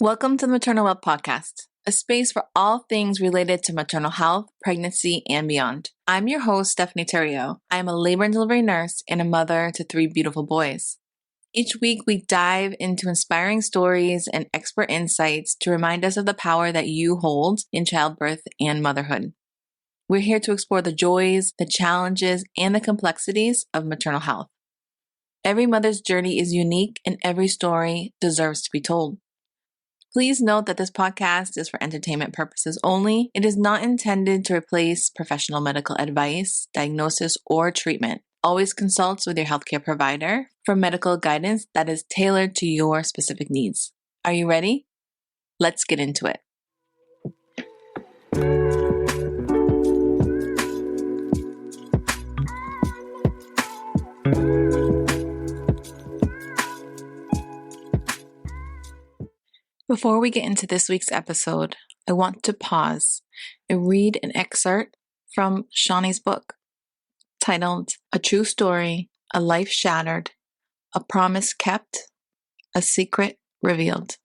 Welcome to the Maternal Wealth Podcast, a space for all things related to maternal health, pregnancy, and beyond. I'm your host, Stephanie Terrio. I am a labor and delivery nurse and a mother to 3 beautiful boys. Each week, we dive into inspiring stories and expert insights to remind us of the power that you hold in childbirth and motherhood. We're here to explore the joys, the challenges, and the complexities of maternal health. Every mother's journey is unique and every story deserves to be told. Please note that this podcast is for entertainment purposes only. It is not intended to replace professional medical advice, diagnosis, or treatment. Always consult with your healthcare provider for medical guidance that is tailored to your specific needs. Are you ready? Let's get into it. Before we get into this week's episode, I want to pause and read an excerpt from Shawnee's book titled A True Story, A Life Shattered, A Promise Kept, A Secret Revealed.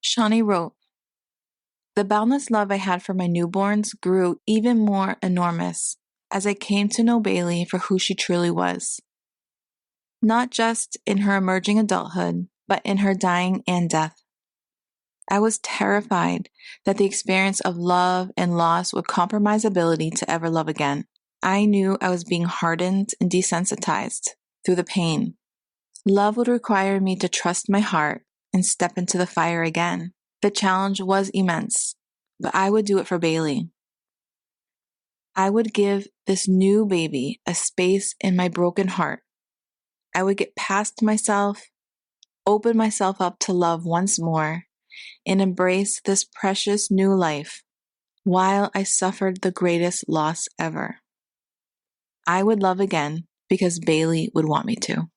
Shawnee wrote, "The boundless love I had for my newborns grew even more enormous as I came to know Baylie for who she truly was. Not just in her emerging adulthood, but in her dying and death. I was terrified that the experience of love and loss would compromise ability to ever love again. I knew I was being hardened and desensitized through the pain. Love would require me to trust my heart and step into the fire again. The challenge was immense, but I would do it for Baylie. I would give this new baby a space in my broken heart. I would get past myself, open myself up to love once more, and embrace this precious new life while I suffered the greatest loss ever. I would love again because Baylie would want me to."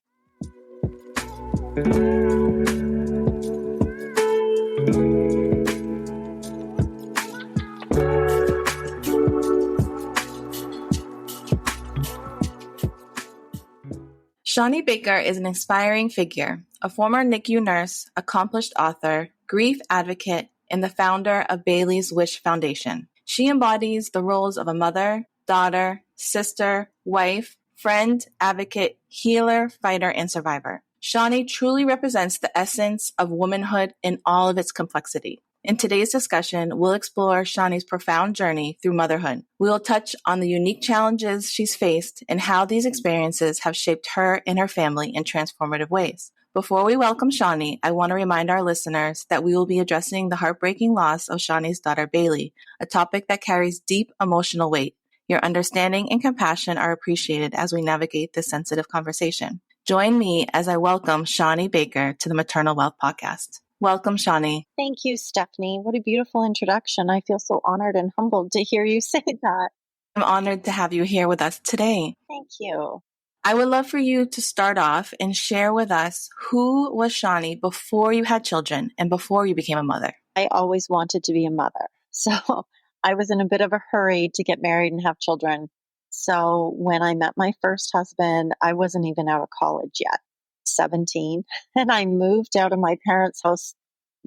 Shawnee Baker is an inspiring figure, a former NICU nurse, accomplished author, grief advocate, and the founder of Baylie's Wish Foundation. She embodies the roles of a mother, daughter, sister, wife, friend, advocate, healer, fighter, and survivor. Shawnee truly represents the essence of womanhood in all of its complexity. In today's discussion, we'll explore Shawnee's profound journey through motherhood. We will touch on the unique challenges she's faced and how these experiences have shaped her and her family in transformative ways. Before we welcome Shawnee, I want to remind our listeners that we will be addressing the heartbreaking loss of Shawnee's daughter, Baylie, a topic that carries deep emotional weight. Your understanding and compassion are appreciated as we navigate this sensitive conversation. Join me as I welcome Shawnee Baker to the Maternal Wealth Podcast. Welcome, Shawnee. Thank you, Stephanie. What a beautiful introduction. I feel so honored and humbled to hear you say that. I'm honored to have you here with us today. Thank you. I would love for you to start off and share with us who was Shawnee before you had children and before you became a mother. I always wanted to be a mother. So I was in a bit of a hurry to get married and have children. So when I met my first husband, I wasn't even out of college yet, 17. And I moved out of my parents' house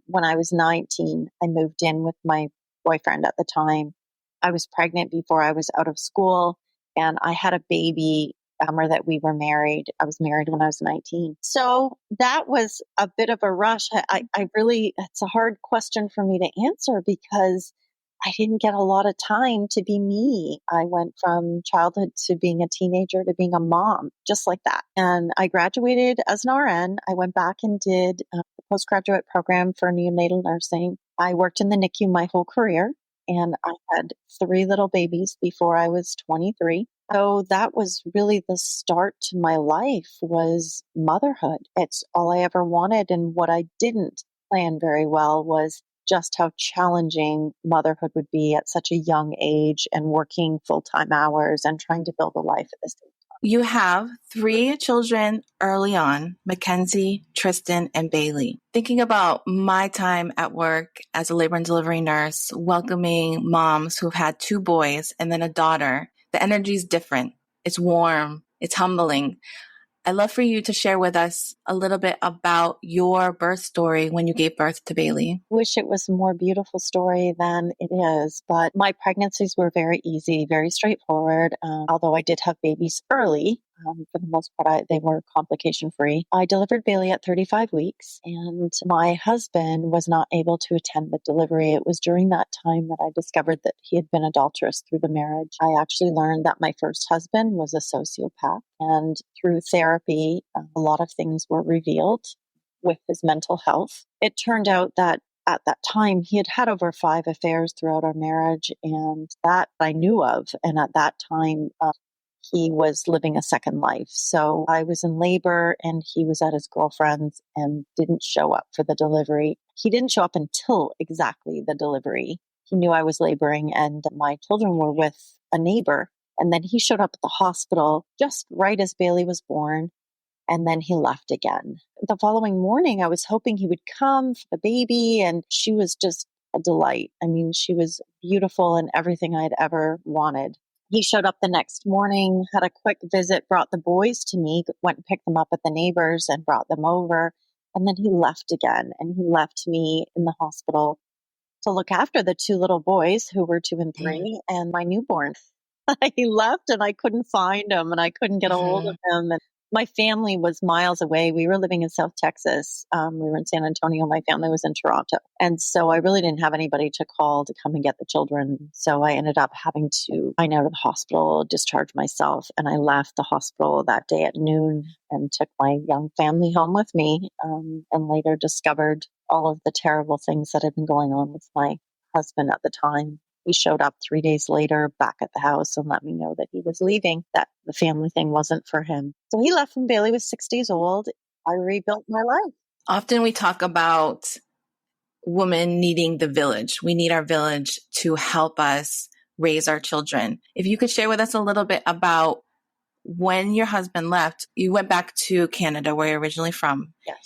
when I was 19. I moved in with my boyfriend at the time. I was pregnant before I was out of school, and I had a baby summer that we were married. I was married when I was 19. So that was a bit of a rush. I really, it's a hard question for me to answer because I didn't get a lot of time to be me. I went from childhood to being a teenager to being a mom, just like that. And I graduated as an RN. I went back and did a postgraduate program for neonatal nursing. I worked in the NICU my whole career, and I had 3 little babies before I was 23. So that was really the start to my life, was motherhood. It's all I ever wanted. And what I didn't plan very well was just how challenging motherhood would be at such a young age and working full-time hours and trying to build a life at the same time. You have 3 children early on, Mackenzie, Tristan, and Baylie. Thinking about my time at work as a labor and delivery nurse, welcoming moms who've had 2 boys and then a daughter, the energy is different. It's warm. It's humbling. I'd love for you to share with us a little bit about your birth story when you gave birth to Baylie. Wish it was a more beautiful story than it is, but my pregnancies were very easy, very straightforward. Although I did have babies early, for the most part, they were complication free. I delivered Baylie at 35 weeks, and my husband was not able to attend the delivery. It was during that time that I discovered that he had been adulterous through the marriage. I actually learned that my first husband was a sociopath, and through therapy, a lot of things were revealed with his mental health. It turned out that at that time, he had had over 5 affairs throughout our marriage, and that I knew of. And at that time, he was living a second life. So I was in labor and he was at his girlfriend's and didn't show up for the delivery. He didn't show up until exactly the delivery. He knew I was laboring and my children were with a neighbor. And then he showed up at the hospital just right as Baylie was born. And then he left again. The following morning, I was hoping he would come for the baby, and she was just a delight. I mean, she was beautiful and everything I'd ever wanted. He showed up the next morning, had a quick visit, brought the boys to me, went and picked them up at the neighbors and brought them over. And then he left again, and he left me in the hospital to look after the 2 little boys who were 2 and 3 and my newborn. He left and I couldn't find him and I couldn't get a hold of him. And my family was miles away. We were living in South Texas. We were in San Antonio. My family was in Toronto. And so I really didn't have anybody to call to come and get the children. So I ended up having to find out of the hospital, discharge myself. And I left the hospital that day at noon and took my young family home with me, and later discovered all of the terrible things that had been going on with my husband at the time. He showed up 3 days later back at the house and let me know that he was leaving, that the family thing wasn't for him. So he left when Baylie was 6 days old. I rebuilt my life. Often we talk about women needing the village. We need our village to help us raise our children. If you could share with us a little bit about when your husband left, you went back to Canada, where you're originally from. Yes.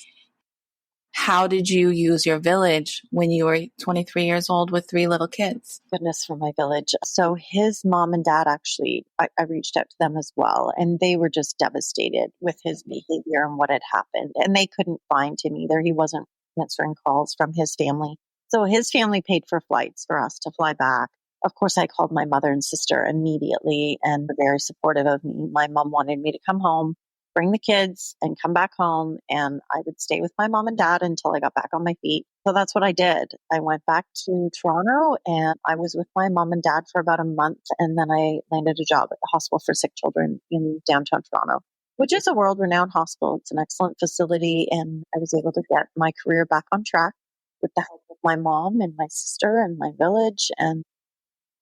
How did you use your village when you were 23 years old with 3 little kids? Goodness for my village. So his mom and dad actually, I reached out to them as well, and they were just devastated with his behavior and what had happened. And they couldn't find him either. He wasn't answering calls from his family. So his family paid for flights for us to fly back. Of course, I called my mother and sister immediately and were very supportive of me. My mom wanted me to come home, bring the kids and come back home. And I would stay with my mom and dad until I got back on my feet. So that's what I did. I went back to Toronto and I was with my mom and dad for about a month. And then I landed a job at the Hospital for Sick Children in downtown Toronto, which is a world-renowned hospital. It's an excellent facility. And I was able to get my career back on track with the help of my mom and my sister and my village and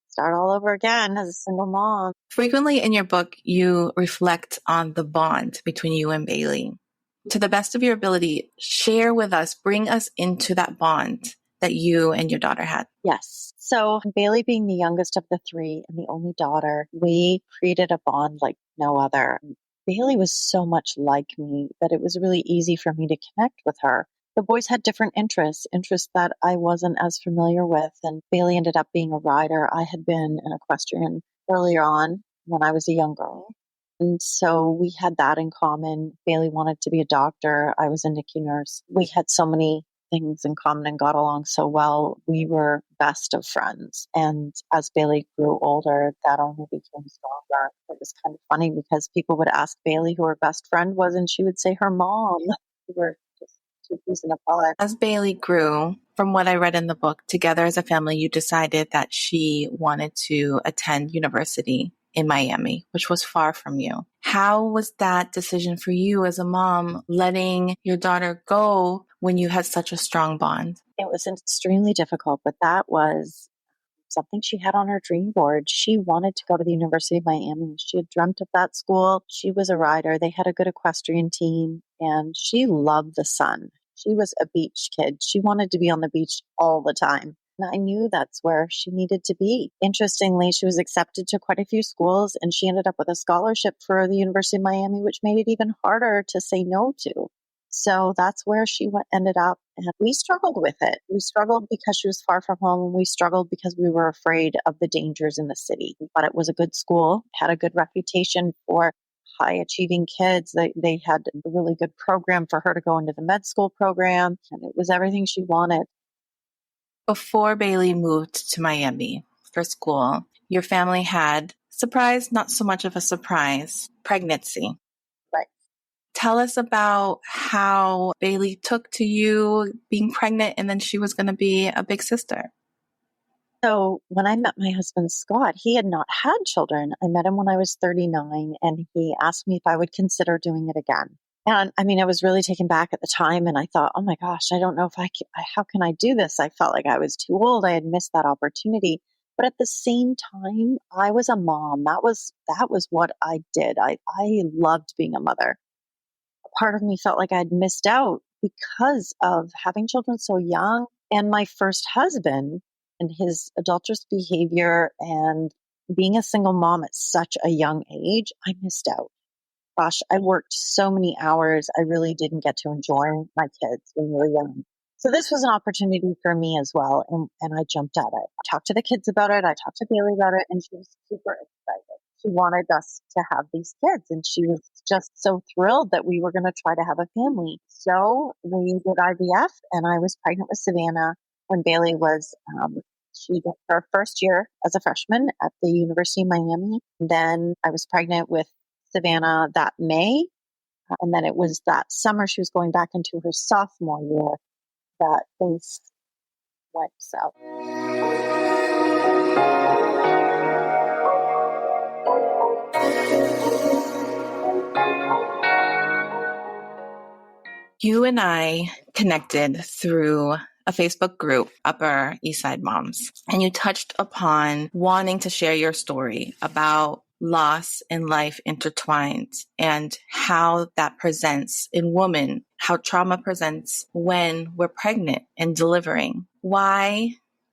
start all over again as a single mom. Frequently in your book, you reflect on the bond between you and Baylie. To the best of your ability, share with us, bring us into that bond that you and your daughter had. Yes. So Baylie being the youngest of the 3 and the only daughter, we created a bond like no other. Baylie was so much like me that it was really easy for me to connect with her. The boys had different interests that I wasn't as familiar with. And Baylie ended up being a rider. I had been an equestrian earlier on when I was a young girl. And so we had that in common. Baylie wanted to be a doctor. I was a NICU nurse. We had so many things in common and got along so well. We were best of friends. And as Baylie grew older, that only became stronger. It was kind of funny because people would ask Baylie who her best friend was, and she would say her mom. We were just 2 peas in a pod. As Baylie grew, from what I read in the book, together as a family, you decided that she wanted to attend university in Miami, which was far from you. How was that decision for you as a mom, letting your daughter go when you had such a strong bond? It was extremely difficult, but that was something she had on her dream board. She wanted to go to the University of Miami. She had dreamt of that school. She was a rider. They had a good equestrian team, and she loved the sun. She was a beach kid. She wanted to be on the beach all the time. And I knew that's where she needed to be. Interestingly, she was accepted to quite a few schools, and she ended up with a scholarship for the University of Miami, which made it even harder to say no to. So that's where she ended up. And we struggled with it. We struggled because she was far from home. And we struggled because we were afraid of the dangers in the city. But it was a good school, had a good reputation for high achieving kids. They had a really good program for her to go into the med school program, and it was everything she wanted. Before Baylie moved to Miami for school, your family had, surprise, not so much of a surprise, pregnancy. Right. Tell us about how Baylie took to you being pregnant and then she was going to be a big sister. So when I met my husband, Scott, he had not had children. I met him when I was 39, and he asked me if I would consider doing it again. And I mean, I was really taken back at the time, and I thought, oh my gosh, I don't know if how can I do this? I felt like I was too old. I had missed that opportunity. But at the same time, I was a mom. That was what I did. I loved being a mother. A part of me felt like I'd missed out because of having children so young, and my first husband and his adulterous behavior and being a single mom at such a young age. I missed out. Gosh, I worked so many hours. I really didn't get to enjoy my kids when we were young. So this was an opportunity for me as well, and I jumped at it. I talked to the kids about it. I talked to Baylie about it, and she was super excited. She wanted us to have these kids, and she was just so thrilled that we were going to try to have a family. So we did IVF, and I was pregnant with Savannah when Baylie was, she did her first year as a freshman at the University of Miami. Then I was pregnant with Savannah that May. And then it was that summer she was going back into her sophomore year that things went south. You and I connected through a Facebook group, Upper East Side Moms, and you touched upon wanting to share your story about loss and life intertwined and how that presents in women, how trauma presents when we're pregnant and delivering. Why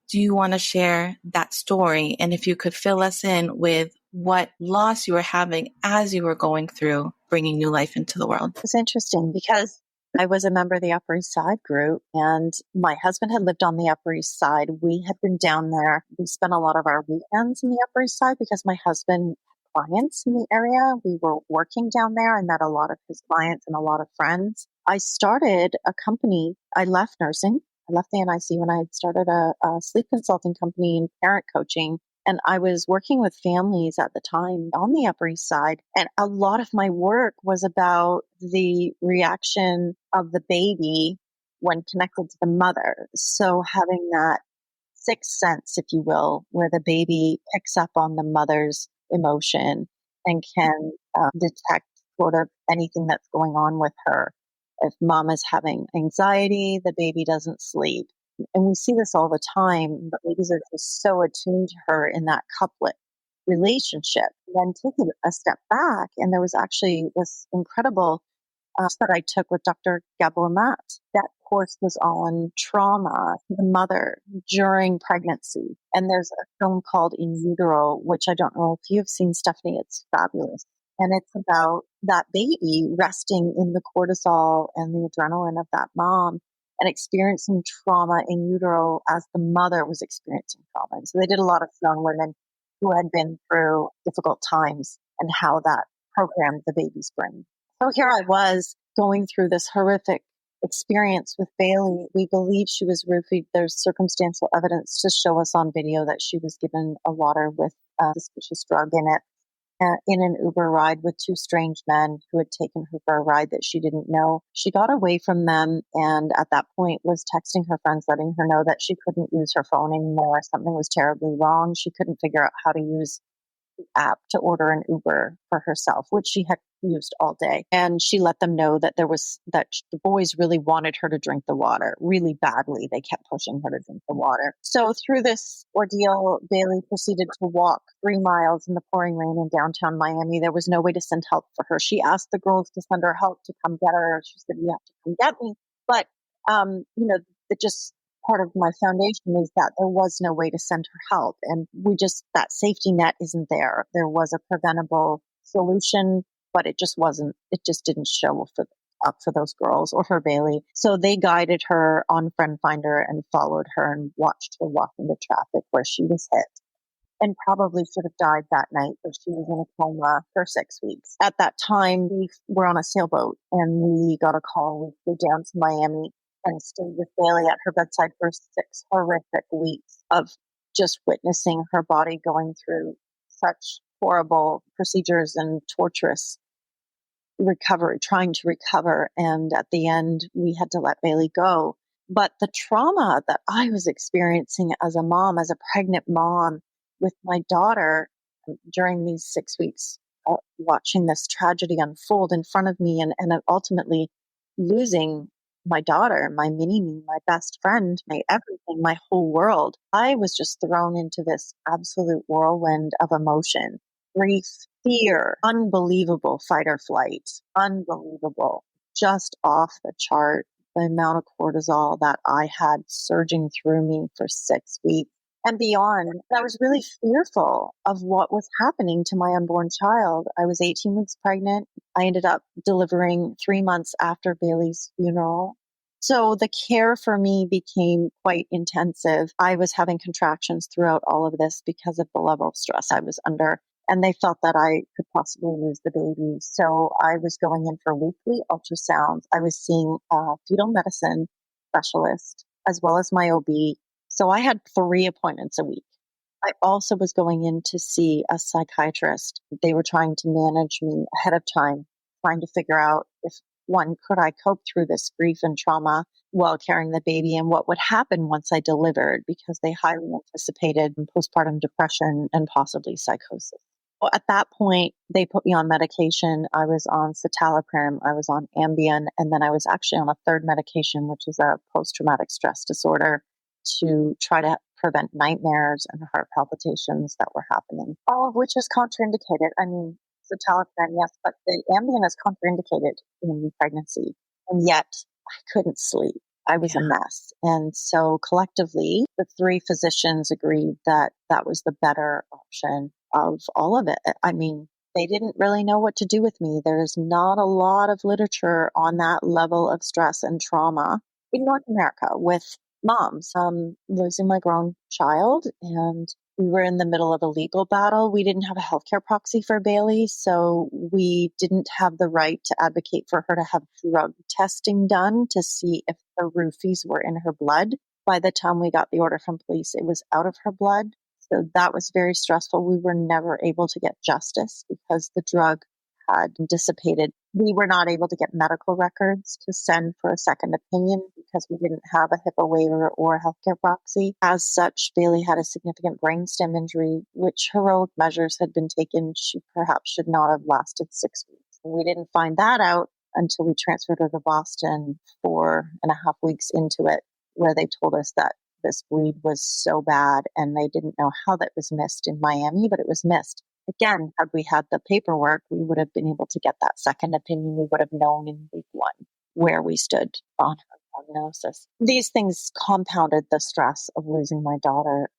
do you want to share that story? And if you could fill us in with what loss you were having as you were going through bringing new life into the world. It's interesting because I was a member of the Upper East Side group, and my husband had lived on the Upper East Side. We had been down there. We spent a lot of our weekends in the Upper East Side because my husband had clients in the area. We were working down there. I met a lot of his clients and a lot of friends. I started a company. I left nursing. I left the NICU and I had started a sleep consulting company and parent coaching. And I was working with families at the time on the Upper East Side. And a lot of my work was about the reaction of the baby when connected to the mother. So having that sixth sense, if you will, where the baby picks up on the mother's emotion and can detect sort of anything that's going on with her. If mom is having anxiety, the baby doesn't sleep. And we see this all the time. The babies are just so attuned to her in that couplet relationship. Then taking a step back, and there was actually this incredible course that I took with Dr. Gabor Matt. That course was on trauma to the mother during pregnancy. And there's a film called In Utero, which I don't know if you've seen, Stephanie. It's fabulous. And it's about that baby resting in the cortisol and the adrenaline of that mom and experiencing trauma in utero as the mother was experiencing trauma. And so they did a lot of young women who had been through difficult times and how that programmed the baby's brain. So here I was going through this horrific experience with Baylie. We believe she was roofied. There's circumstantial evidence to show us on video that she was given a water with a suspicious drug in it. In an Uber ride with two strange men who had taken her for a ride that she didn't know. She got away from them and at that point was texting her friends, letting her know that she couldn't use her phone anymore. Something was terribly wrong. She couldn't figure out how to use the app to order an Uber for herself, which she had used all day. And she let them know that the boys really wanted her to drink the water really badly. They kept pushing her to drink the water. So through this ordeal, Baylie proceeded to walk 3 miles in the pouring rain in downtown Miami. There was no way to send help for her. She asked the girls to send her help to come get her. She said, "You have to come get me." But, it just part of my foundation is that there was no way to send her help. And that safety net isn't there. There was a preventable solution, but it just didn't show up for those girls or for Baylie. So they guided her on Friend Finder and followed her and watched her walk into traffic where she was hit. and probably should have died that night, but she was in a coma for 6 weeks. At that time, we were on a sailboat and we got a call. We flew down to Miami and stayed with Baylie at her bedside for 6 horrific weeks of just witnessing her body going through such horrible procedures and torturous recovery, trying to recover. And at the end, we had to let Baylie go. But the trauma that I was experiencing as a mom, as a pregnant mom with my daughter during these 6 weeks, watching this tragedy unfold in front of me and ultimately losing my daughter, my mini me, my best friend, my everything, my whole world. I was just thrown into this absolute whirlwind of emotion, grief, fear, unbelievable fight or flight, unbelievable, just off the chart. The amount of cortisol that I had surging through me for 6 weeks and beyond. I was really fearful of what was happening to my unborn child. I was 18 weeks pregnant. I ended up delivering 3 months after Bailey's funeral. So the care for me became quite intensive. I was having contractions throughout all of this because of the level of stress I was under. And they felt that I could possibly lose the baby. So I was going in for weekly ultrasounds. I was seeing a fetal medicine specialist as well as my OB. So I had 3 appointments a week. I also was going in to see a psychiatrist. They were trying to manage me ahead of time, trying to figure out if one, could I cope through this grief and trauma while carrying the baby and what would happen once I delivered, because they highly anticipated postpartum depression and possibly psychosis. Well, at that point, they put me on medication. I was on citalopram, I was on Ambien, and then I was actually on a third medication, which is a post-traumatic stress disorder, to try to prevent nightmares and heart palpitations that were happening, all of which is contraindicated. I mean, citalopram, yes, but the Ambien is contraindicated in pregnancy, and yet I couldn't sleep. I was a mess. And so collectively, the 3 physicians agreed that that was the better option of all of it. I mean, they didn't really know what to do with me. There's not a lot of literature on that level of stress and trauma in North America with moms. Losing my grown child, and we were in the middle of a legal battle. We didn't have a healthcare proxy for Baylie, so we didn't have the right to advocate for her to have drug testing done to see if the roofies were in her blood. By the time we got the order from police, it was out of her blood. So that was very stressful. We were never able to get justice because the drug had dissipated. We were not able to get medical records to send for a second opinion because we didn't have a HIPAA waiver or a healthcare proxy. As such, Baylie had a significant brainstem injury, which heroic measures had been taken. She perhaps should not have lasted 6 weeks. We didn't find that out until we transferred her to Boston 4.5 weeks into it, where they told us that this bleed was so bad and they didn't know how that was missed in Miami, but it was missed. Again, had we had the paperwork, we would have been able to get that second opinion. We would have known in week 1 where we stood on her prognosis. These things compounded the stress of losing my daughter.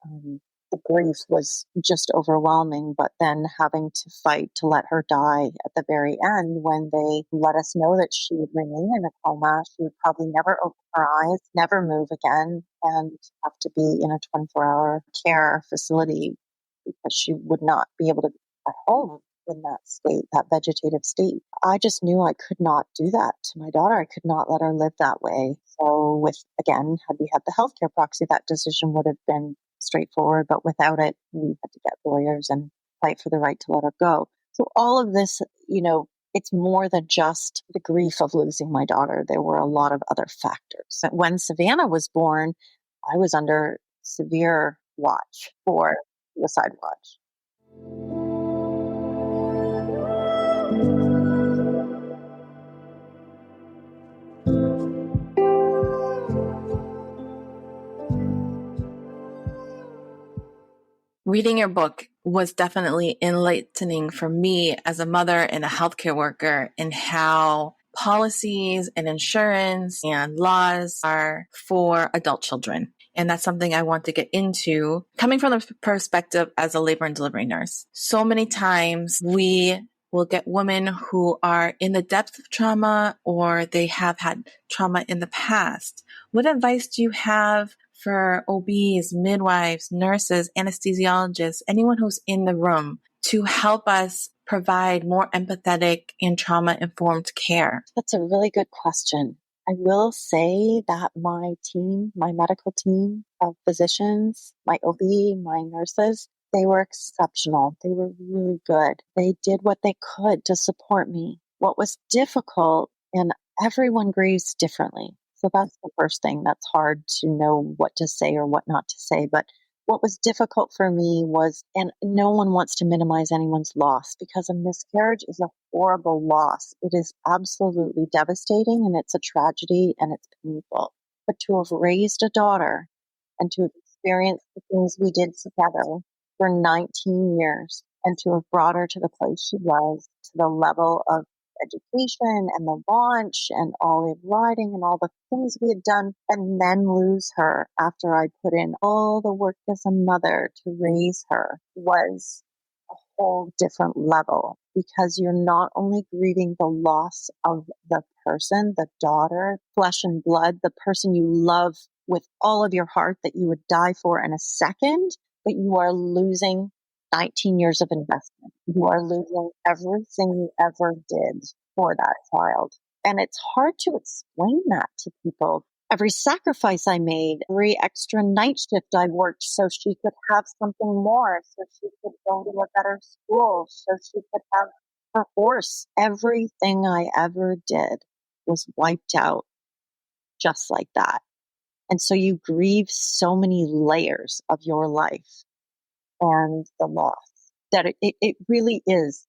The grief was just overwhelming, but then having to fight to let her die at the very end when they let us know that she would remain in a coma. She would probably never open her eyes, never move again, and have to be in a 24-hour care facility because she would not be able to be at home in that state, that vegetative state. I just knew I could not do that to my daughter. I could not let her live that way. So had we had the healthcare proxy, that decision would have been straightforward, but without it, we had to get lawyers and fight for the right to let her go. So all of this, it's more than just the grief of losing my daughter. There were a lot of other factors. When Savannah was born, I was under severe watch for suicide watch. Reading your book was definitely enlightening for me as a mother and a healthcare worker in how policies and insurance and laws are for adult children. And that's something I want to get into coming from the perspective as a labor and delivery nurse. So many times we will get women who are in the depth of trauma or they have had trauma in the past. What advice do you have for OBs, midwives, nurses, anesthesiologists, anyone who's in the room to help us provide more empathetic and trauma-informed care? That's a really good question. I will say that my team, my medical team of physicians, my OB, my nurses, they were exceptional. They were really good. They did what they could to support me. What was difficult, and everyone grieves differently. So that's the first thing that's hard to know what to say or what not to say. But what was difficult for me was, and no one wants to minimize anyone's loss because a miscarriage is a horrible loss. It is absolutely devastating and it's a tragedy and it's painful. But to have raised a daughter and to have experienced the things we did together for 19 years and to have brought her to the place she was, to the level of education and the launch and all the riding and all the things we had done, and then lose her after I put in all the work as a mother to raise her was a whole different level, because you're not only grieving the loss of the person, the daughter, flesh and blood, the person you love with all of your heart that you would die for in a second, but you are losing 19 years of investment. You are losing everything you ever did for that child. And it's hard to explain that to people. Every sacrifice I made, every extra night shift I worked so she could have something more, so she could go to a better school, so she could have her horse. Everything I ever did was wiped out just like that. And so you grieve so many layers of your life and the loss that it really is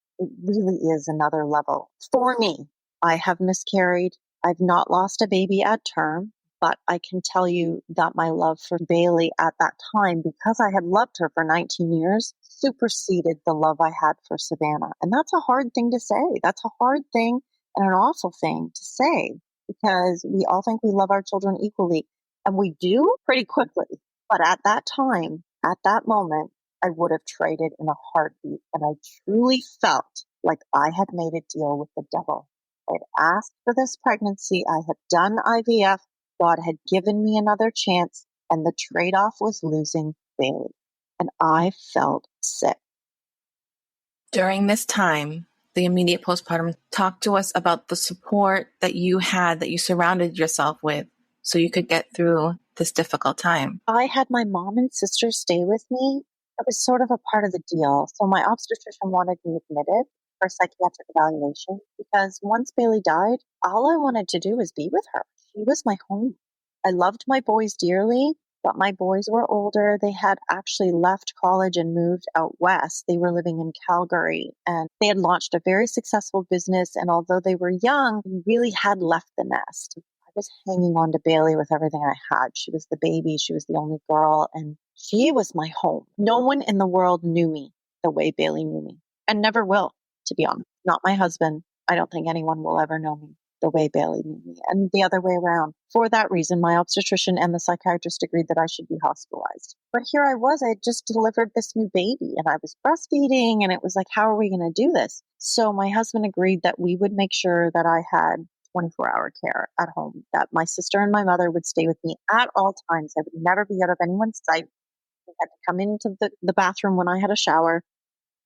another level. For me, I have miscarried. I've not lost a baby at term, but I can tell you that my love for Baylie at that time, because I had loved her for 19 years, superseded the love I had for Savannah. And that's a hard thing to say. That's a hard thing and an awful thing to say, because we all think we love our children equally, and we do pretty quickly. But at that time, at that moment, I would have traded in a heartbeat. And I truly felt like I had made a deal with the devil. I had asked for this pregnancy. I had done IVF. God had given me another chance. And the trade-off was losing Baylie. And I felt sick. During this time, the immediate postpartum, talk to us about the support that you had, that you surrounded yourself with, so you could get through this difficult time. I had my mom and sister stay with me. It was sort of a part of the deal. So my obstetrician wanted me admitted for psychiatric evaluation, because once Baylie died, all I wanted to do was be with her. She was my home. I loved my boys dearly, but my boys were older. They had actually left college and moved out west. They were living in Calgary, and they had launched a very successful business. And although they were young, we really had left the nest. I was hanging on to Baylie with everything I had. She was the baby. She was the only girl, and she was my home. No one in the world knew me the way Baylie knew me, and never will, to be honest. Not my husband. I don't think anyone will ever know me the way Baylie knew me, and the other way around. For that reason, my obstetrician and the psychiatrist agreed that I should be hospitalized. But here I was, I had just delivered this new baby, and I was breastfeeding, and it was like, how are we going to do this? So my husband agreed that we would make sure that I had 24-hour care at home, that my sister and my mother would stay with me at all times. I would never be out of anyone's sight. I had to come into the bathroom when I had a shower.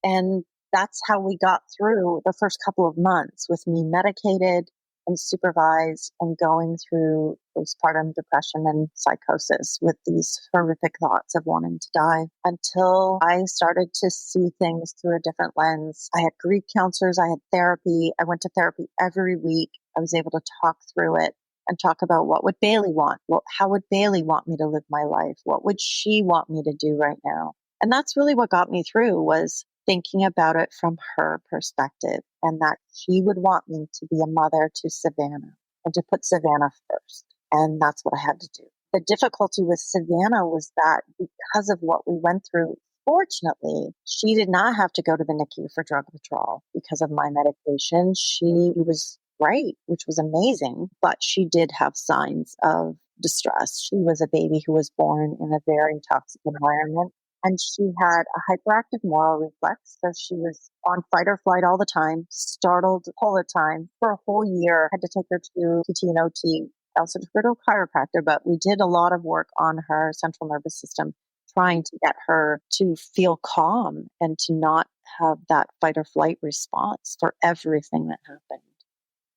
And that's how we got through the first couple of months, with me medicated and supervised and going through postpartum depression and psychosis with these horrific thoughts of wanting to die, until I started to see things through a different lens. I had grief counselors. I had therapy. I went to therapy every week. I was able to talk through it and talk about, what would Baylie want? How would Baylie want me to live my life? What would she want me to do right now? And that's really what got me through, was thinking about it from her perspective, and that she would want me to be a mother to Savannah and to put Savannah first. And that's what I had to do. The difficulty with Savannah was that, because of what we went through, fortunately, she did not have to go to the NICU for drug withdrawal because of my medication. She was great, which was amazing, but she did have signs of distress. She was a baby who was born in a very toxic environment. And she had a hyperactive moral reflex. So she was on fight or flight all the time, startled all the time. For a whole year, I had to take her to PT and OT also took her to a chiropractor, but we did a lot of work on her central nervous system, trying to get her to feel calm and to not have that fight or flight response for everything that happened.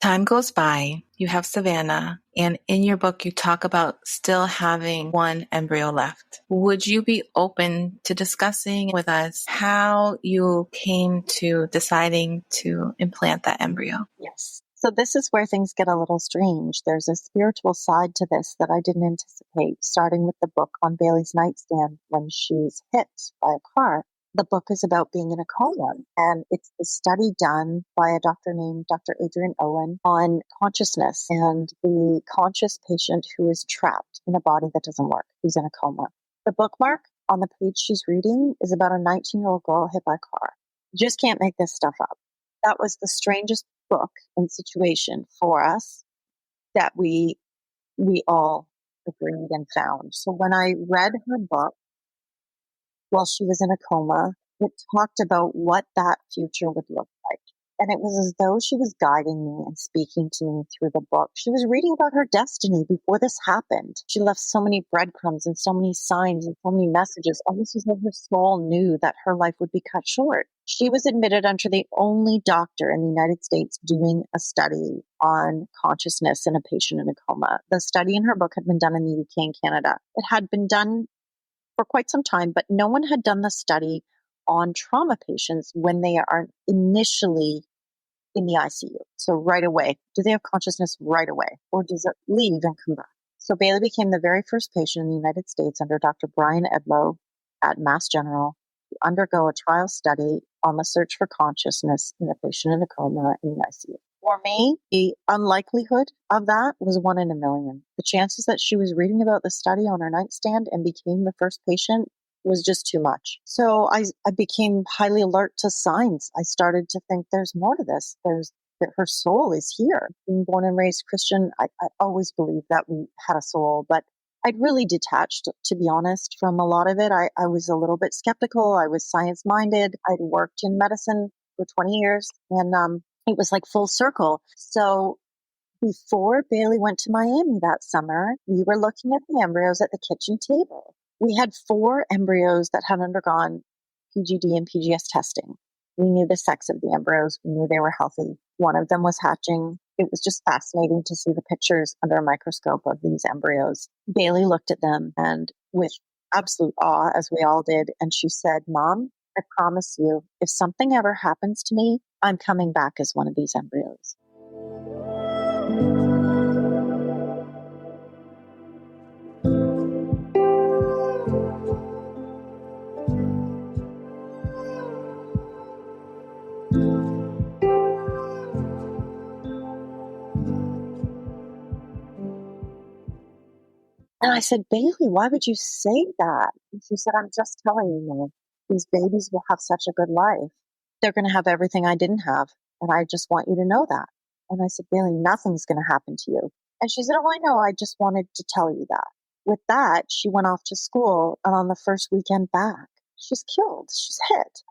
Time goes by, you have Savannah, and in your book, you talk about still having one embryo left. Would you be open to discussing with us how you came to deciding to implant that embryo? Yes. So this is where things get a little strange. There's a spiritual side to this that I didn't anticipate, starting with the book on Bailey's nightstand when she's hit by a car. The book is about being in a coma, and it's a study done by a doctor named Dr. Adrian Owen on consciousness and the conscious patient who is trapped in a body that doesn't work, who's in a coma. The bookmark on the page she's reading is about a 19-year-old girl hit by a car. You just can't make this stuff up. That was the strangest book and situation for us that we all agreed and found. So when I read her book while she was in a coma, it talked about what that future would look like. And it was as though she was guiding me and speaking to me through the book. She was reading about her destiny before this happened. She left so many breadcrumbs and so many signs and so many messages, almost as though her soul knew that her life would be cut short. She was admitted under the only doctor in the United States doing a study on consciousness in a patient in a coma. The study in her book had been done in the UK and Canada. It had been done for quite some time, but no one had done the study on trauma patients when they are initially in the ICU. So right away, do they have consciousness right away, or does it leave and come back? So Baylie became the very first patient in the United States under Dr. Brian Edlow at Mass General to undergo a trial study on the search for consciousness in a patient in a coma in the ICU. For me, the unlikelihood of that was 1 in a million. The chances that she was reading about the study on her nightstand and became the first patient was just too much. So I became highly alert to signs. I started to think there's more to this. That her soul is here. Being born and raised Christian, I always believed that we had a soul, but I'd really detached, to be honest, from a lot of it. I was a little bit skeptical. I was science-minded. I'd worked in medicine for 20 years, and it was like full circle. So before Baylie went to Miami that summer, we were looking at the embryos at the kitchen table. We had 4 embryos that had undergone PGD and PGS testing. We knew the sex of the embryos. We knew they were healthy. One of them was hatching. It was just fascinating to see the pictures under a microscope of these embryos. Baylie looked at them and with absolute awe, as we all did, and she said, "Mom, I promise you, if something ever happens to me, I'm coming back as one of these embryos." And I said, "Baylie, why would you say that?" And she said, "I'm just telling you, Mom, these babies will have such a good life. They're going to have everything I didn't have. And I just want you to know that." And I said, "Baylie, nothing's going to happen to you." And she said, "Oh, I know. I just wanted to tell you that." With that, she went off to school. And on the first weekend back, she's killed. She's hit.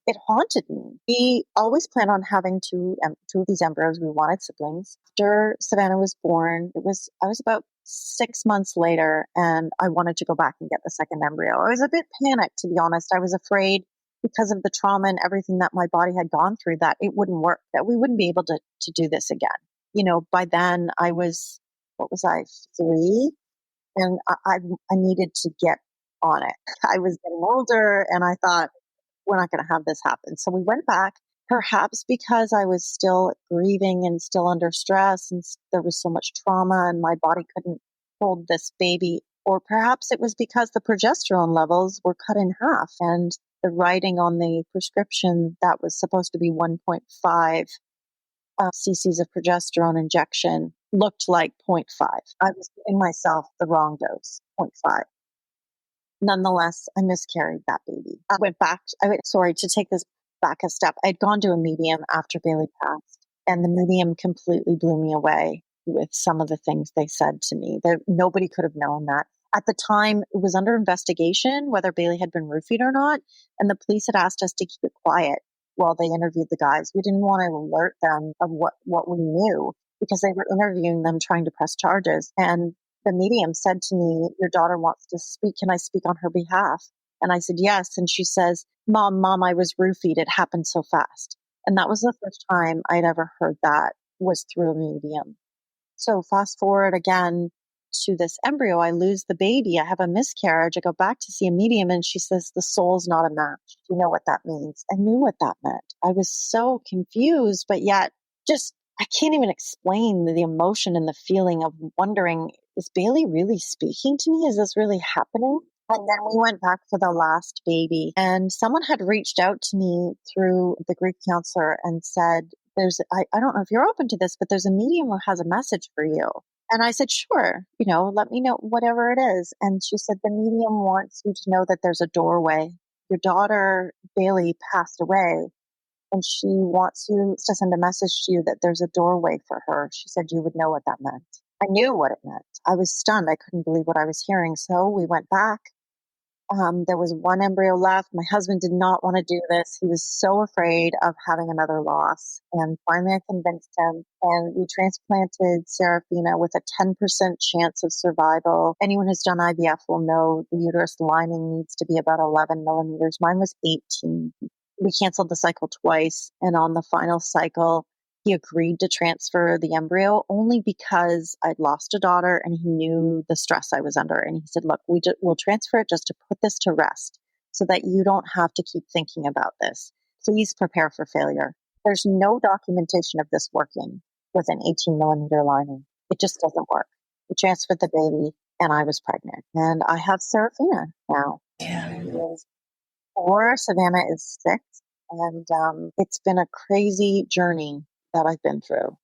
It haunted me. We always planned on having two of these embryos. We wanted siblings. After Savannah was born, I was about 6 months later, and I wanted to go back and get the second embryo. I was a bit panicked, to be honest. I was afraid because of the trauma and everything that my body had gone through that it wouldn't work, that we wouldn't be able to do this again. By then I was, what was I, 3? And I needed to get on it. I was getting older and I thought, we're not going to have this happen. So we went back, perhaps because I was still grieving and still under stress and there was so much trauma and my body couldn't hold this baby. Or perhaps it was because the progesterone levels were cut in half and the writing on the prescription that was supposed to be 1.5 cc's of progesterone injection looked like 0.5. I was giving myself the wrong dose, 0.5. Nonetheless, I miscarried that baby. To take this back a step, I'd gone to a medium after Baylie passed, and the medium completely blew me away with some of the things they said to me. Nobody could have known that. At the time, it was under investigation whether Baylie had been roofied or not, and the police had asked us to keep it quiet while they interviewed the guys. We didn't want to alert them of what we knew. because they were interviewing them, trying to press charges. And the medium said to me, your daughter wants to speak. Can I speak on her behalf? And I said, yes. And she says, Mom, I was roofied. It happened so fast. And that was the first time I'd ever heard that was through a medium. So fast forward again to this embryo, I lose the baby. I have a miscarriage. I go back to see a medium and she says, the soul's not a match. Do you know what that means? I knew what that meant. I was so confused, but yet just, I can't even explain the emotion and the feeling of wondering, is Baylie really speaking to me? Is this really happening? And then we went back for the last baby and someone had reached out to me through the grief counselor and said, I don't know if you're open to this, but there's a medium who has a message for you. And I said, sure, let me know whatever it is. And she said, the medium wants you to know that there's a doorway. Your daughter, Baylie, passed away and she wants you to send a message to you that there's a doorway for her. She said you would know what that meant. I knew what it meant. I was stunned. I couldn't believe what I was hearing. So we went back. There was one embryo left. My husband did not want to do this. He was so afraid of having another loss. And finally I convinced him and we transplanted Seraphina with a 10% chance of survival. Anyone who's done IVF will know the uterus lining needs to be about 11 millimeters. Mine was 18. We canceled the cycle twice. And on the final cycle, he agreed to transfer the embryo only because I'd lost a daughter and he knew the stress I was under. And he said, look, we'll transfer it just to put this to rest so that you don't have to keep thinking about this. Please prepare for failure. There's no documentation of this working with an 18 millimeter lining. It just doesn't work. We transferred the baby and I was pregnant and I have Seraphina now. Yeah. She is 4, Savannah is 6. And it's been a crazy journey that I've been through.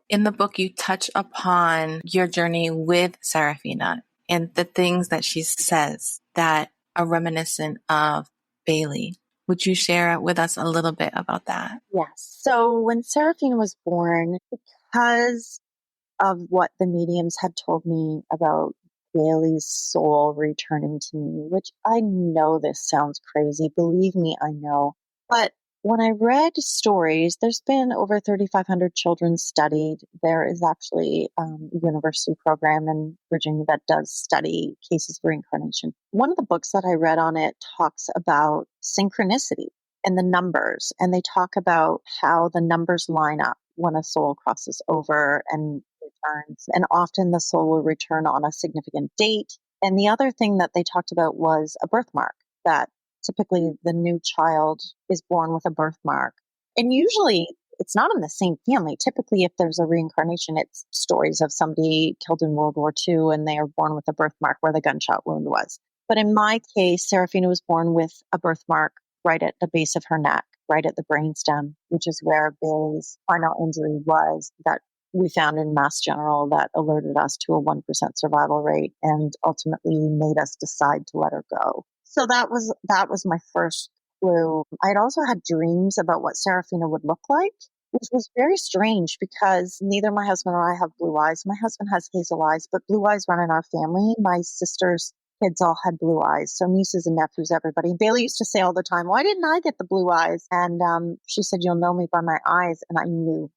In the book, you touch upon your journey with Seraphina and the things that she says that are reminiscent of Baylie. Would you share with us a little bit about that? Yes. So when Seraphina was born, because of what the mediums had told me about Bailey's soul returning to me, which I know this sounds crazy. Believe me, I know. But when I read stories, there's been over 3,500 children studied. There is actually a university program in Virginia that does study cases of reincarnation. One of the books that I read on it talks about synchronicity and the numbers, and they talk about how the numbers line up when a soul crosses over and returns. And often the soul will return on a significant date. And the other thing that they talked about was a birthmark, that typically the new child is born with a birthmark. And usually it's not in the same family. Typically, if there's a reincarnation, it's stories of somebody killed in World War II and they are born with a birthmark where the gunshot wound was. But in my case, Seraphina was born with a birthmark right at the base of her neck, right at the brainstem, which is where Bailey's final injury was, that we found in Mass General, that alerted us to a 1% survival rate and ultimately made us decide to let her go. So that was my first clue. I'd also had dreams about what Seraphina would look like, which was very strange because neither my husband or I have blue eyes. My husband has hazel eyes, but blue eyes run in our family. My sister's kids all had blue eyes. So nieces and nephews, everybody. Baylie used to say all the time, why didn't I get the blue eyes? And she said, you'll know me by my eyes. And I knew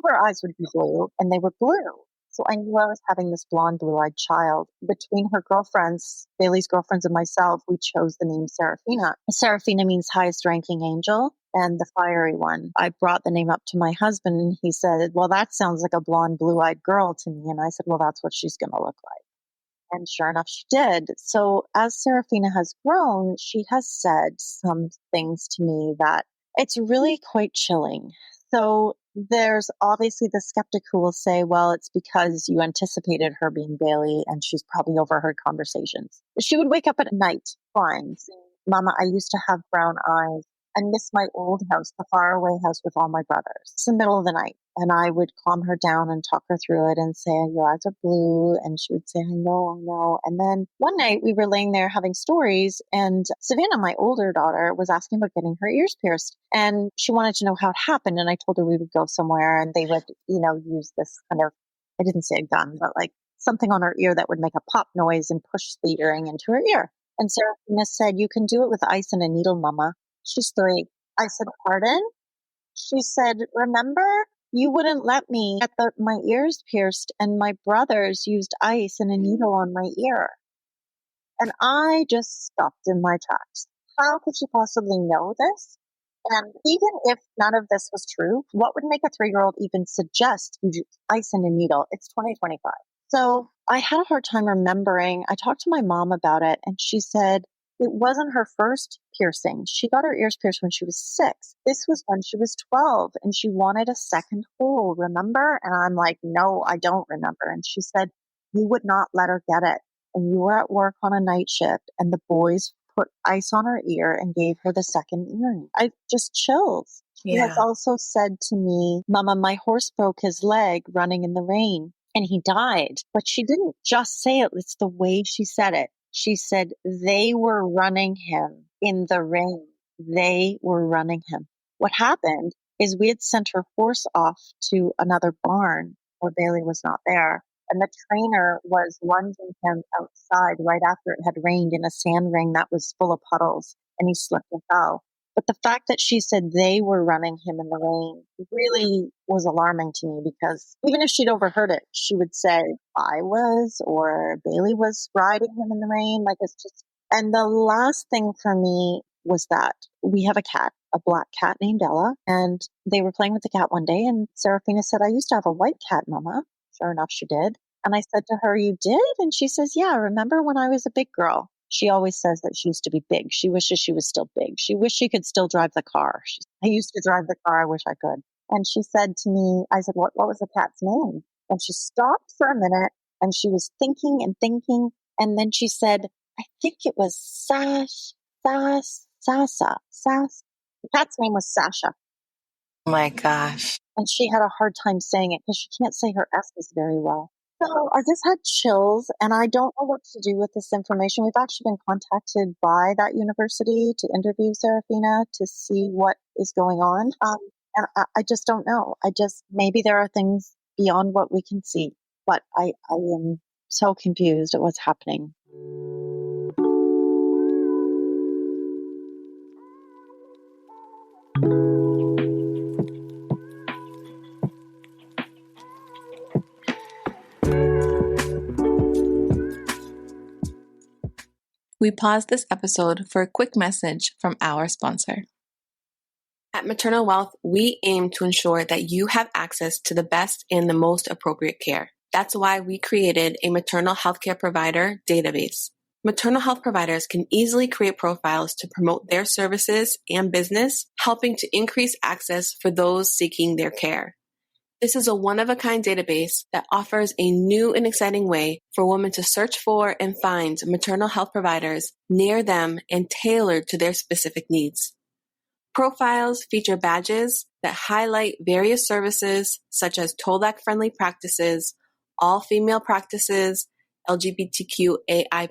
her eyes would be blue, and they were blue. So I knew I was having this blonde, blue-eyed child. Between her girlfriends, Bailey's girlfriends and myself, we chose the name Seraphina. Seraphina means highest ranking angel and the fiery one. I brought the name up to my husband and he said, well, that sounds like a blonde, blue-eyed girl to me. And I said, well, that's what she's going to look like. And sure enough, she did. So as Seraphina has grown, she has said some things to me that it's really quite chilling. So there's obviously the skeptic who will say, well, it's because you anticipated her being Baylie and she's probably overheard conversations. She would wake up at night crying, saying, Mama, I used to have brown eyes. I miss my old house, the faraway house with all my brothers. It's the middle of the night. And I would calm her down and talk her through it and say, your eyes are blue. And she would say, I know, I know. And then one night we were laying there having stories, and Savannah, my older daughter, was asking about getting her ears pierced. And she wanted to know how it happened. And I told her we would go somewhere and they would, use this kind of, I didn't say a gun, but like something on her ear that would make a pop noise and push the earring into her ear. And Seraphina said, you can do it with ice and a needle, Mama. She's 3. I said, pardon? She said, remember, you wouldn't let me get my ears pierced, and my brothers used ice and a needle on my ear. And I just stopped in my tracks. How could she possibly know this? And even if none of this was true, what would make a 3-year-old even suggest you use ice and a needle? It's 2025. So I had a hard time remembering. I talked to my mom about it, and she said, it wasn't her first piercing. She got her ears pierced when she was 6. This was when she was 12, and she wanted a second hole, remember? And I'm like, no, I don't remember. And she said, you would not let her get it. And you were at work on a night shift, and the boys put ice on her ear and gave her the second earring. I just chills. She has also said to me, Mama, my horse broke his leg running in the rain and he died. But she didn't just say it. It's the way she said it. She said, they were running him in the rain. They were running him. What happened is we had sent her horse off to another barn where Baylie was not there. And the trainer was lunging him outside right after it had rained in a sand ring that was full of puddles, and he slipped and fell. But the fact that she said they were running him in the rain really was alarming to me, because even if she'd overheard it, she would say, I was, or Baylie was riding him in the rain. Like, it's just, and the last thing for me was that we have a cat, a black cat named Ella, and they were playing with the cat one day, and Seraphina said, I used to have a white cat, Mama. Sure enough, she did. And I said to her, you did? And she says, yeah, remember when I was a big girl? She always says that she used to be big. She wishes she was still big. She wished she could still drive the car. I used to drive the car. I wish I could. And she said to me, I said, what was the cat's name? And she stopped for a minute and she was thinking and thinking. And then she said, I think it was Sasa. The cat's name was Sasha. Oh my gosh. And she had a hard time saying it because she can't say her S's very well. So I just had chills, and I don't know what to do with this information. We've actually been contacted by that university to interview Seraphina to see what is going on. And I just don't know. Maybe there are things beyond what we can see, but I am so confused at what's happening. We pause this episode for a quick message from our sponsor. At Maternal Wealth, we aim to ensure that you have access to the best and the most appropriate care. That's why we created a maternal healthcare provider database. Maternal health providers can easily create profiles to promote their services and business, helping to increase access for those seeking their care. This is a one-of-a-kind database that offers a new and exciting way for women to search for and find maternal health providers near them and tailored to their specific needs. Profiles feature badges that highlight various services such as TOLAC-friendly practices, all-female practices, LGBTQAI+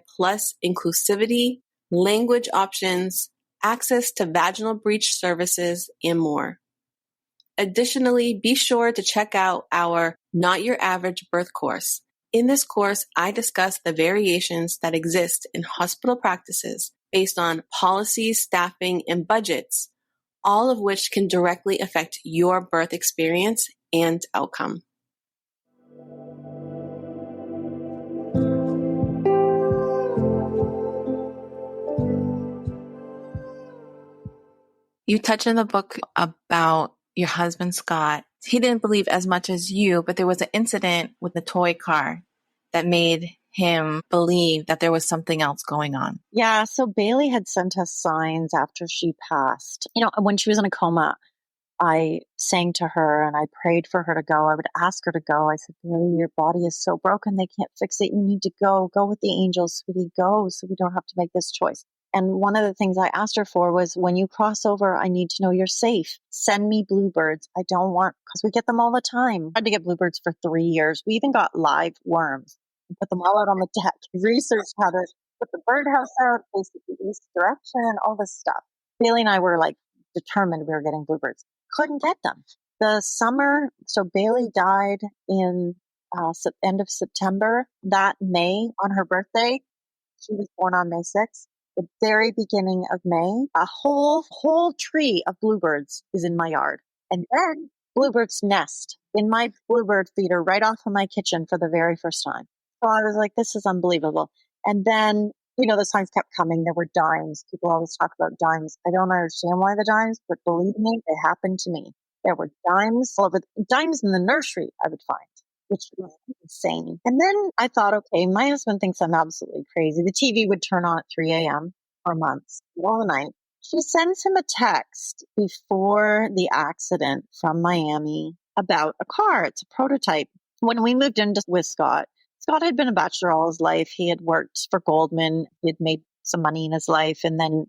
inclusivity, language options, access to vaginal breach services, and more. Additionally, be sure to check out our Not Your Average Birth course. In this course, I discuss the variations that exist in hospital practices based on policies, staffing, and budgets, all of which can directly affect your birth experience and outcome. You touch in the book about your husband, Scott. He didn't believe as much as you, but there was an incident with the toy car that made him believe that there was something else going on. Yeah, so Baylie had sent us signs after she passed. When she was in a coma, I sang to her and I prayed for her to go. I would ask her to go. I said, Baylie, your body is so broken, they can't fix it. You need to go. Go with the angels, sweetie, go, so we don't have to make this choice. And one of the things I asked her for was, when you cross over, I need to know you're safe. Send me bluebirds. I don't want, because we get them all the time. I had to get bluebirds for 3 years. We even got live worms and put them all out on the deck. Researched how to put the birdhouse out, facing the east direction, all this stuff. Baylie and I were like determined we were getting bluebirds. Couldn't get them. The summer, so Baylie died in end of September. That May, on her birthday, she was born on May 6th. The very beginning of May, a whole tree of bluebirds is in my yard. And then bluebirds nest in my bluebird feeder right off of my kitchen for the very first time. So I was like, this is unbelievable. And then, the signs kept coming. There were dimes. People always talk about dimes. I don't understand why the dimes, but believe me, they happened to me. There were dimes all over, dimes in the nursery I would find, which was insane. And then I thought, okay, my husband thinks I'm absolutely crazy. The TV would turn on at 3 a.m. for months, all the night. She sends him a text before the accident from Miami about a car. It's a prototype. When we moved in with Scott had been a bachelor all his life. He had worked for Goldman. He had made some money in his life. And then,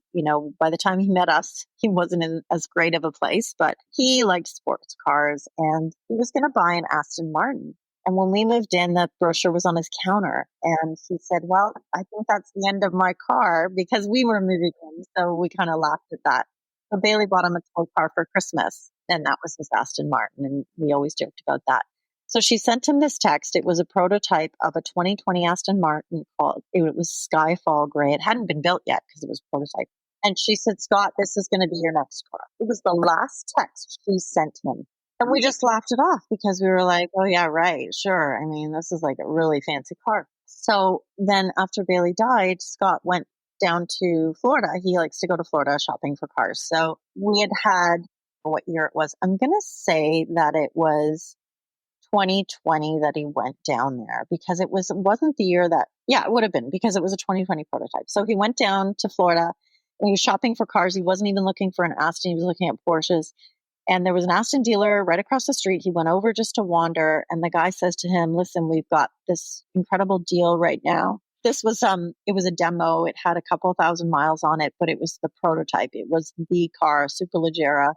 by the time he met us, he wasn't in as great of a place, but he liked sports cars and he was going to buy an Aston Martin. And when we moved in, the brochure was on his counter. And he said, well, I think that's the end of my car, because we were moving in. So we kind of laughed at that. So Baylie bought him a toy car for Christmas. And that was his Aston Martin. And we always joked about that. So she sent him this text. It was a prototype of a 2020 Aston Martin it was Skyfall Gray. It hadn't been built yet because it was prototype. And she said, Scott, this is going to be your next car. It was the last text she sent him. And we just laughed it off because we were like, oh yeah, right. Sure. I mean, this is like a really fancy car. So then after Baylie died, Scott went down to Florida. He likes to go to Florida shopping for cars. So we had what year it was. I'm going to say that it was 2020 that he went down there, because it wasn't the year that, it would have been, because it was a 2020 prototype. So he went down to Florida and he was shopping for cars. He wasn't even looking for an Aston. He was looking at Porsches. And there was an Aston dealer right across the street. He went over just to wander. And the guy says to him, listen, we've got this incredible deal right now. This was, it was a demo. It had a couple thousand miles on it, but it was the prototype. It was the car, Superleggera,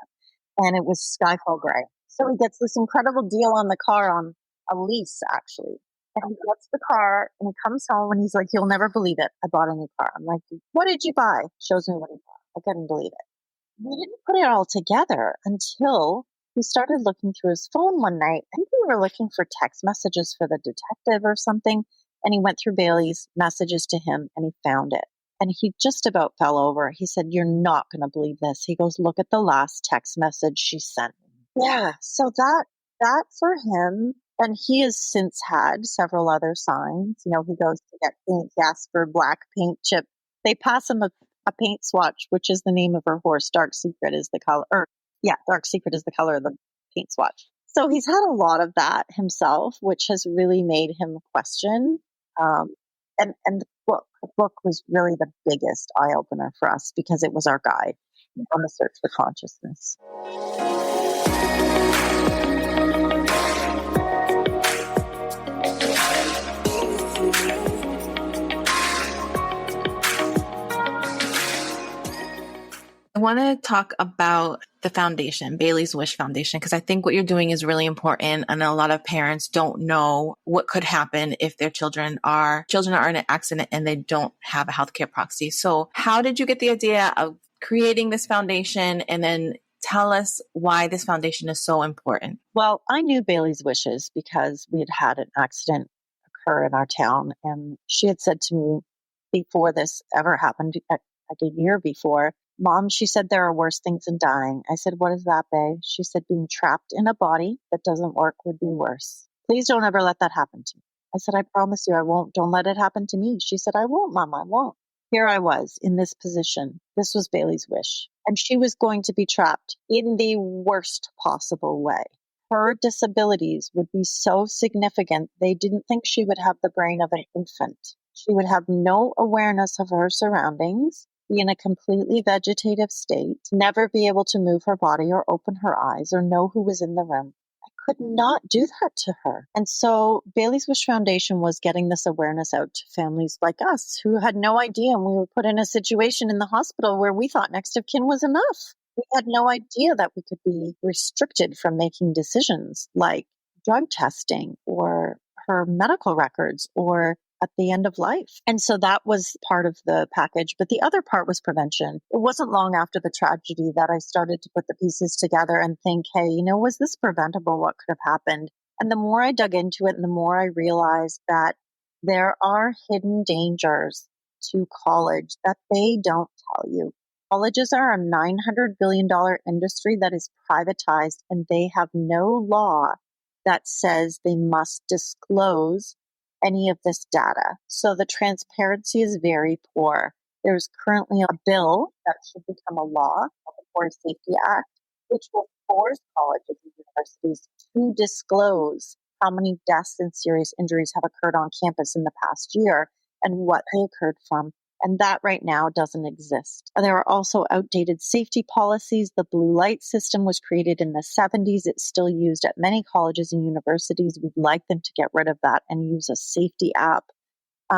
and it was Skyfall Gray. So he gets this incredible deal on the car, on a lease, actually. And he gets the car and he comes home and he's like, you'll never believe it. I bought a new car. I'm like, what did you buy? Shows me what he bought. I couldn't believe it. We didn't put it all together until he started looking through his phone one night. I think we were looking for text messages for the detective or something. And he went through Bailey's messages to him and he found it. And he just about fell over. He said, you're not going to believe this. He goes, look at the last text message she sent me. Yeah. So that for him, and he has since had several other signs. He goes to get paint gas for black paint chip. They pass him a paint swatch, which is the name of her horse. Dark Secret is the color, Dark Secret is the color of the paint swatch. So he's had a lot of that himself, which has really made him question. And the book was really the biggest eye opener for us, because it was our guide on the search for consciousness. I want to talk about the foundation, Bailey's Wish Foundation, because I think what you're doing is really important. And a lot of parents don't know what could happen if their children are in an accident and they don't have a healthcare proxy. So how did you get the idea of creating this foundation? And then tell us why this foundation is so important. Well, I knew Bailey's wishes because we had an accident occur in our town. And she had said to me before this ever happened, like a year before, Mom, she said, there are worse things than dying. I said, what is that, babe? She said, being trapped in a body that doesn't work would be worse. Please don't ever let that happen to me. I said, I promise you I won't. Don't let it happen to me. She said, I won't, Mom, I won't. Here I was in this position. This was Bailey's wish. And she was going to be trapped in the worst possible way. Her disabilities would be so significant, they didn't think she would have the brain of an infant. She would have no awareness of her surroundings, be in a completely vegetative state, never be able to move her body or open her eyes or know who was in the room. I could not do that to her. And so Bailey's Wish Foundation was getting this awareness out to families like us who had no idea. And we were put in a situation in the hospital where we thought next of kin was enough. We had no idea that we could be restricted from making decisions like drug testing or her medical records or at the end of life. And so that was part of the package. But the other part was prevention. It wasn't long after the tragedy that I started to put the pieces together and think, hey, was this preventable? What could have happened? And the more I dug into it and the more I realized that there are hidden dangers to college that they don't tell you. Colleges are a $900 billion industry that is privatized, and they have no law that says they must disclose any of this data. So the transparency is very poor. There's currently a bill that should become a law, the Board Safety Act, which will force colleges and universities to disclose how many deaths and serious injuries have occurred on campus in the past year and what they occurred from. And that right now doesn't exist. There are also outdated safety policies. The blue light system was created in the 70s. It's still used at many colleges and universities. We'd like them to get rid of that and use a safety app.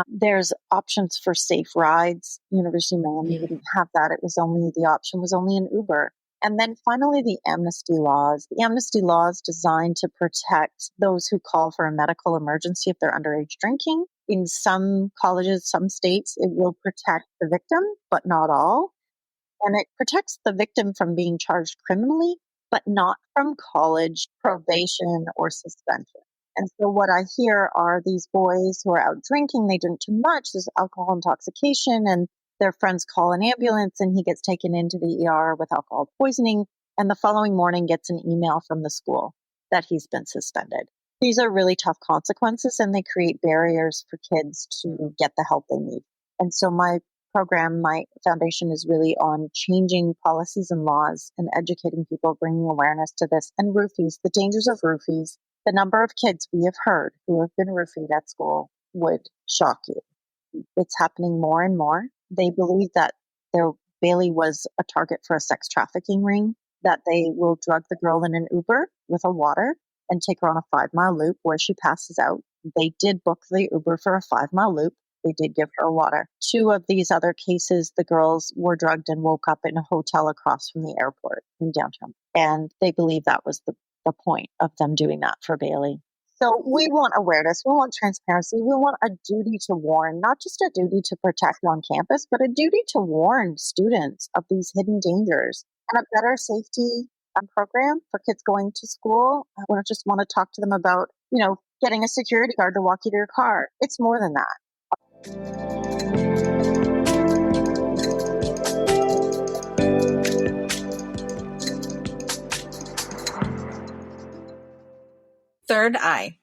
There's options for safe rides. University of Miami didn't have that. The option was only an Uber. And then finally, the amnesty laws. The amnesty laws designed to protect those who call for a medical emergency if they're underage drinking. In some colleges, some states, it will protect the victim, but not all. And it protects the victim from being charged criminally, but not from college probation or suspension. And so what I hear are these boys who are out drinking, they drink too much, there's alcohol intoxication, and their friends call an ambulance and he gets taken into the ER with alcohol poisoning, and the following morning gets an email from the school that he's been suspended. These are really tough consequences, and they create barriers for kids to get the help they need. And so my program, my foundation is really on changing policies and laws and educating people, bringing awareness to this. And roofies, the dangers of roofies, the number of kids we have heard who have been roofied at school would shock you. It's happening more and more. They believe that Baylie was a target for a sex trafficking ring, that they will drug the girl in an Uber with a water and take her on a 5-mile loop where she passes out. They did book the Uber for a 5-mile loop. They did give her water. 2 of these other cases, the girls were drugged and woke up in a hotel across from the airport in downtown. And they believe that was the point of them doing that for Baylie. So we want awareness. We want transparency. We want a duty to warn, not just a duty to protect on campus, but a duty to warn students of these hidden dangers and a better safety program for kids going to school. We don't just want to talk to them about, getting a security guard to walk you to your car. It's more than that. Third eye.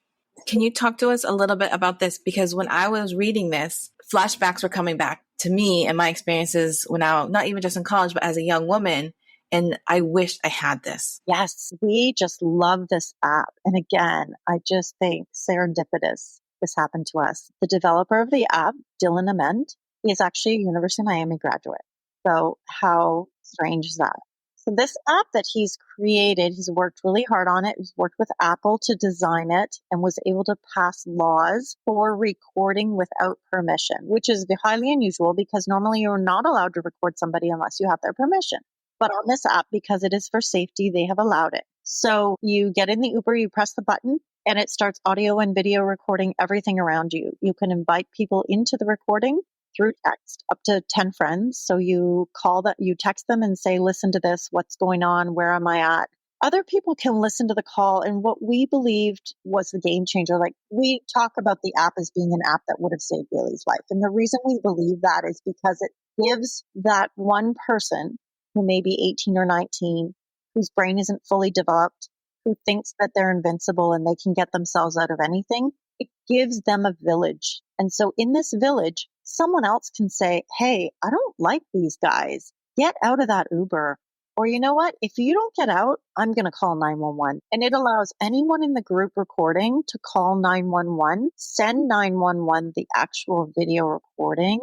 Can you talk to us a little bit about this? Because when I was reading this, flashbacks were coming back to me and my experiences when I, not even just in college, but as a young woman. And I wished I had this. Yes, we just love this app. And again, I just think serendipitous this happened to us. The developer of the app, Dylan Amend, is actually a University of Miami graduate. So how strange is that? So this app that he's created, he's worked really hard on it. He's worked with Apple to design it and was able to pass laws for recording without permission, which is highly unusual because normally you're not allowed to record somebody unless you have their permission. But on this app, because it is for safety, they have allowed it. So you get in the Uber, you press the button, and it starts audio and video recording everything around you. You can invite people into the recording through text, up to 10 friends. So you you text them and say, listen to this, what's going on, where am I at? Other people can listen to the call. And what we believed was the game changer, like we talk about the app as being an app that would have saved Bailey's life. And the reason we believe that is because it gives that one person who may be 18 or 19, whose brain isn't fully developed, who thinks that they're invincible and they can get themselves out of anything, it gives them a village. And so in this village, someone else can say, hey, I don't like these guys. Get out of that Uber. Or you know what? If you don't get out, I'm going to call 911. And it allows anyone in the group recording to call 911, send 911 the actual video recording,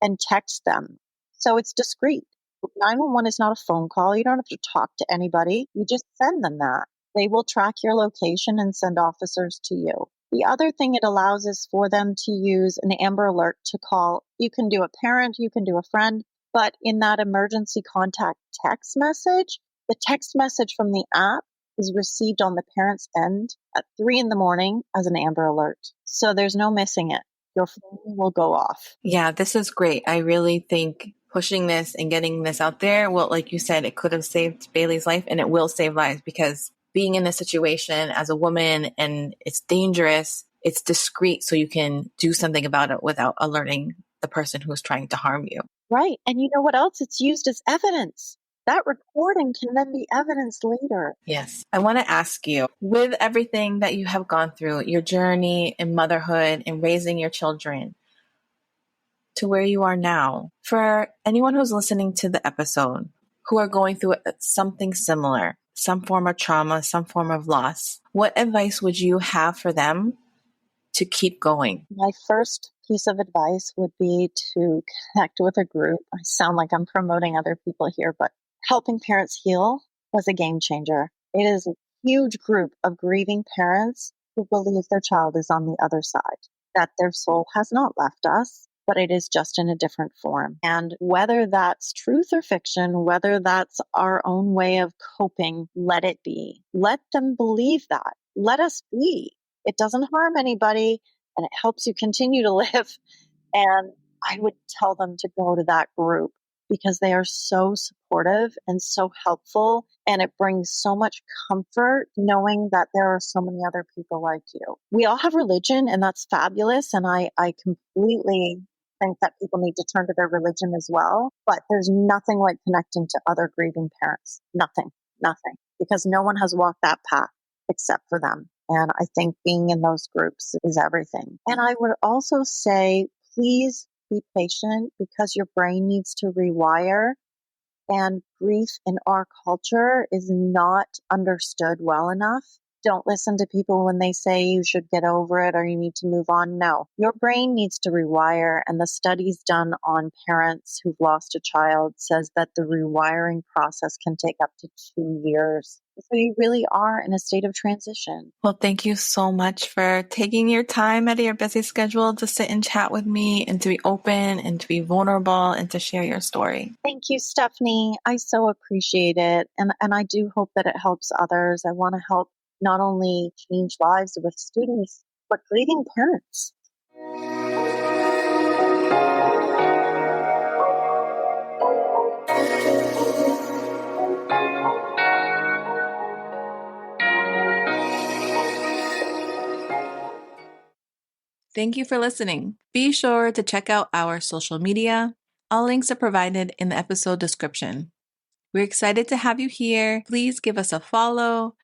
and text them. So it's discreet. 911 is not a phone call. You don't have to talk to anybody. You just send them that. They will track your location and send officers to you. The other thing it allows is for them to use an Amber Alert to call. You can do a parent, you can do a friend, but in that emergency contact text message, the text message from the app is received on the parent's end at 3 a.m. as an Amber Alert. So there's no missing it. Your phone will go off. Yeah, this is great. I really think pushing this and getting this out there, well, like you said, it could have saved Bailey's life, and it will save lives, because being in this situation as a woman, and it's dangerous, it's discreet, so you can do something about it without alerting the person who's trying to harm you. Right. And you know what else? It's used as evidence. That recording can then be evidence later. Yes. I want to ask you, with everything that you have gone through, your journey in motherhood and raising your children to where you are now, for anyone who's listening to the episode who are going through something similar, some form of trauma, some form of loss, what advice would you have for them to keep going? My first piece of advice would be to connect with a group. I sound like I'm promoting other people here, but Helping Parents Heal was a game changer. It is a huge group of grieving parents who believe their child is on the other side, that their soul has not left us, but it is just in a different form. And whether that's truth or fiction, whether that's our own way of coping, let it be. Let them believe that. Let us be. It doesn't harm anybody, and it helps you continue to live. And I would tell them to go to that group, because they are so supportive and so helpful. And it brings so much comfort knowing that there are so many other people like you. We all have religion, and that's fabulous. And I completely think that people need to turn to their religion as well. But there's nothing like connecting to other grieving parents. Nothing. Because no one has walked that path except for them. And I think being in those groups is everything. And I would also say, please be patient, because your brain needs to rewire. And grief in our culture is not understood well enough. Don't listen to people when they say you should get over it or you need to move on. No, your brain needs to rewire. And the studies done on parents who've lost a child says that the rewiring process can take up to 2 years. So you really are in a state of transition. Well, thank you so much for taking your time out of your busy schedule to sit and chat with me, and to be open and to be vulnerable and to share your story. Thank you, Stephanie. I so appreciate it. And I do hope that it helps others. I want to help not only change lives with students, but grieving parents. Thank you for listening. Be sure to check out our social media. All links are provided in the episode description. We're excited to have you here. Please give us a follow.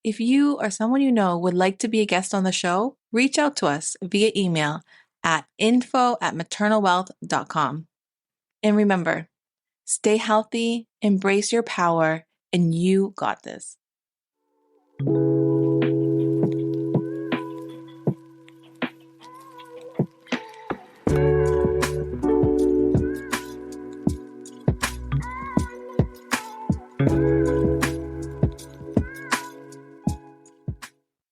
If you or someone you know would like to be a guest on the show, reach out to us via email at info@maternalwealth.com. And remember, stay healthy, embrace your power, and you got this.